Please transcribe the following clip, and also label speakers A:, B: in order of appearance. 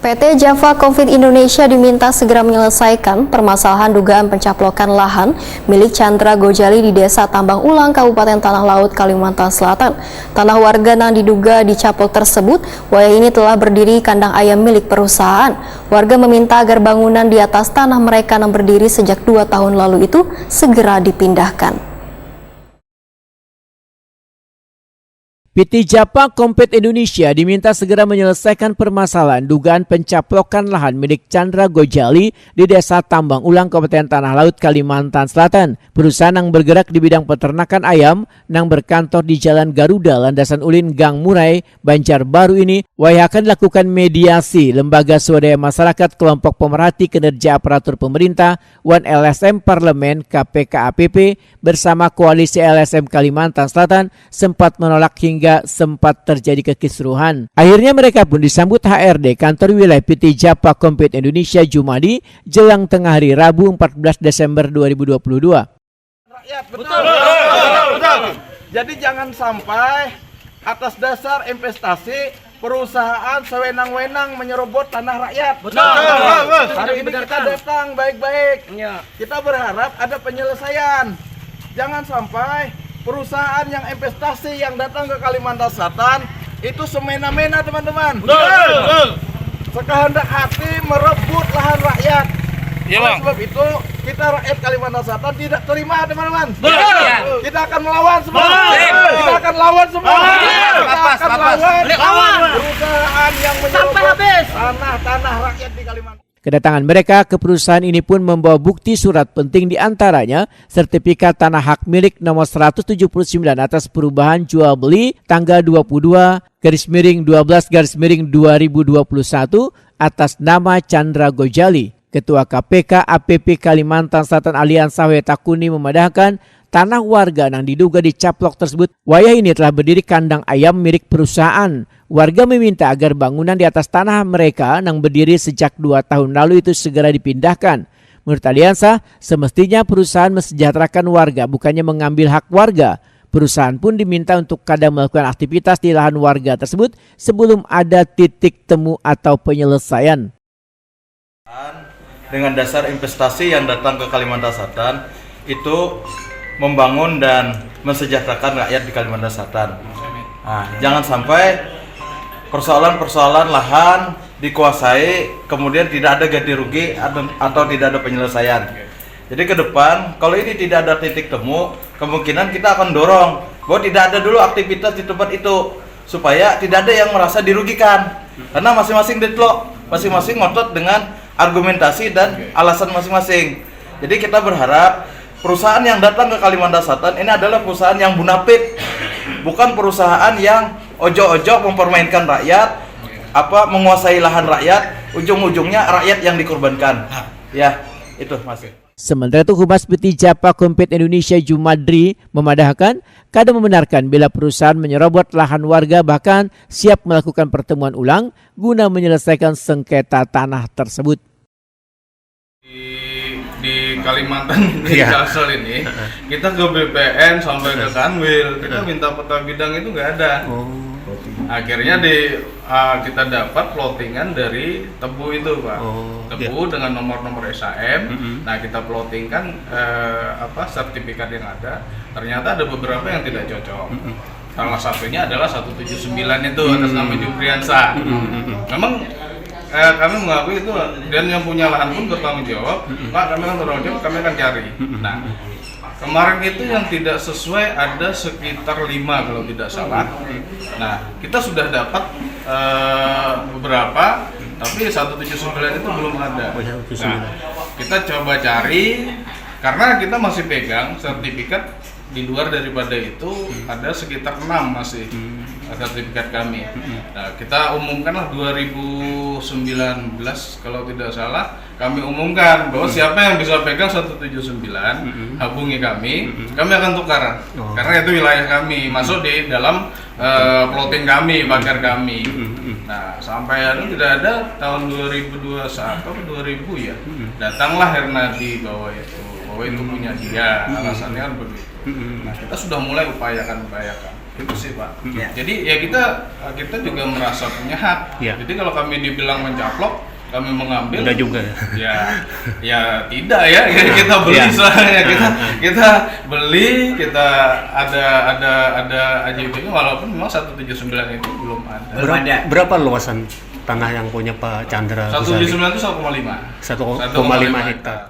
A: PT Java Covid Indonesia diminta segera menyelesaikan permasalahan dugaan pencaplokan lahan milik Chandra Gojali di Desa Tambang Ulang, Kabupaten Tanah Laut, Kalimantan Selatan. Tanah warga yang diduga dicaplok tersebut, wilayah ini telah berdiri kandang ayam milik perusahaan. Warga meminta agar bangunan di atas tanah mereka yang berdiri sejak 2 tahun lalu itu segera dipindahkan.
B: PT Java Covid Indonesia diminta segera menyelesaikan permasalahan dugaan pencaplokan lahan milik Chandra Gojali di Desa Tambang Ulang, Kabupaten Tanah Laut, Kalimantan Selatan. Perusahaan yang bergerak di bidang peternakan ayam yang berkantor di Jalan Garuda, Landasan Ulin, Gang Murai, Banjarbaru ini akan dilakukan mediasi Lembaga Swadaya Masyarakat Kelompok Pemerhati Kinerja Aparatur Pemerintah Wan LSM Parlemen KPKAPP bersama Koalisi LSM Kalimantan Selatan sempat menolak hingga sempat terjadi kekisruhan. Akhirnya mereka pun disambut HRD kantor wilayah PT Java Covid Indonesia Jumadi jelang tengah hari Rabu 14 Desember 2022.
C: Rakyat, betul. Jadi jangan sampai atas dasar investasi perusahaan sewenang-wenang menyerobot tanah rakyat. Betul. Hari ini kita datang baik-baik. Kita berharap ada penyelesaian. Jangan sampai perusahaan yang investasi yang datang ke Kalimantan Selatan itu semena-mena, teman-teman. Betul. Sekehendak hati merebut lahan rakyat. Ya, Bang. Sebab itu kita rakyat Kalimantan Selatan tidak terima, teman-teman. Kita akan melawan semua. Kita akan lawan semua. Kita akan lawan perusahaan yang menyerobot tanah rakyat di Kalimantan.
B: Kedatangan mereka ke perusahaan ini pun membawa bukti surat penting diantaranya sertifikat tanah hak milik nomor 179 atas perubahan jual beli tanggal 22/12/2021 atas nama Chandra Gojali. Ketua KPK APP Kalimantan Selatan Aliansa Wetakuni memadahkan tanah warga yang diduga dicaplok tersebut, wilayah ini telah berdiri kandang ayam milik perusahaan. Warga meminta agar bangunan di atas tanah mereka yang berdiri sejak 2 tahun lalu itu segera dipindahkan. Menurut Aliansa, semestinya perusahaan mensejahterakan warga, bukannya mengambil hak warga. Perusahaan pun diminta untuk kadang melakukan aktivitas di lahan warga tersebut sebelum ada titik temu atau penyelesaian.
C: Dengan dasar investasi yang datang ke Kalimantan Selatan itu membangun dan mensejahterakan rakyat di Kalimantan Selatan. Nah, jangan sampai persoalan-persoalan lahan dikuasai kemudian tidak ada ganti rugi atau tidak ada penyelesaian. Jadi ke depan kalau ini tidak ada titik temu, kemungkinan kita akan dorong bahwa tidak ada dulu aktivitas di tempat itu supaya tidak ada yang merasa dirugikan. Karena masing-masing deadlock, masing-masing ngotot dengan argumentasi dan alasan masing-masing. Jadi kita berharap perusahaan yang datang ke Kalimantan Selatan ini adalah perusahaan yang bunapit, bukan perusahaan yang ojo-ojo mempermainkan rakyat, menguasai lahan rakyat, ujung-ujungnya rakyat yang dikorbankan. Ya, itu Mas.
B: Sementara itu Humas PT Java Covid Indonesia Jumadri memadahkan kadang membenarkan bila perusahaan menyerobot lahan warga, bahkan siap melakukan pertemuan ulang guna menyelesaikan sengketa tanah tersebut.
D: Di Kalimantan di Kalsel ini kita ke BPN sampai ke Kanwil, kita minta peta bidang itu nggak ada. Akhirnya kita dapat plottingan dari Tebu itu, Pak. Tebu dengan nomor-nomor SAM. Nah, kita plottingkan sertifikat yang ada. Ternyata ada beberapa yang tidak cocok. Salah satunya adalah 179 itu atas nama Jubriansa. Memang kami mengakui itu, dan yang punya lahan pun bertanggung jawab. Pak, kami akan bertanggung jawab, kami akan cari. Nah, kemarin itu yang tidak sesuai ada sekitar 5 kalau tidak salah. Nah, kita sudah dapat beberapa, tapi 179 itu belum ada. Nah, kita coba cari, karena kita masih pegang sertifikat. Di luar daripada itu ada sekitar 6 masih sertifikat kami. Nah, kita umumkanlah 2019 kalau tidak salah, kami umumkan bahwa siapa yang bisa pegang 179 hubungi kami akan tukar. Karena itu wilayah kami, masuk di dalam plotting kami, pagar kami. Nah, sampai hari ini tidak ada. Tahun 2021 atau 2000 ya, datanglah Hernadi bahwa itu punya dia, alasannya kan begitu. Nah, kita sudah mulai upayakan. Itu sih Pak.
E: Ya.
D: Jadi ya kita juga merasa punya hak.
F: Ya.
D: Jadi kalau kami dibilang mencaplok, kami mengambil.
F: Enggak juga.
D: Ya tidak ya. Kita beli
F: Ya.
D: soalnya kita beli, kita ada AJB-nya walaupun memang 179 itu belum ada.
E: Belum ada.
F: Berapa luasan tanah yang punya Pak Chandra?
D: 179 itu 1,5.
F: 1,5 hektar.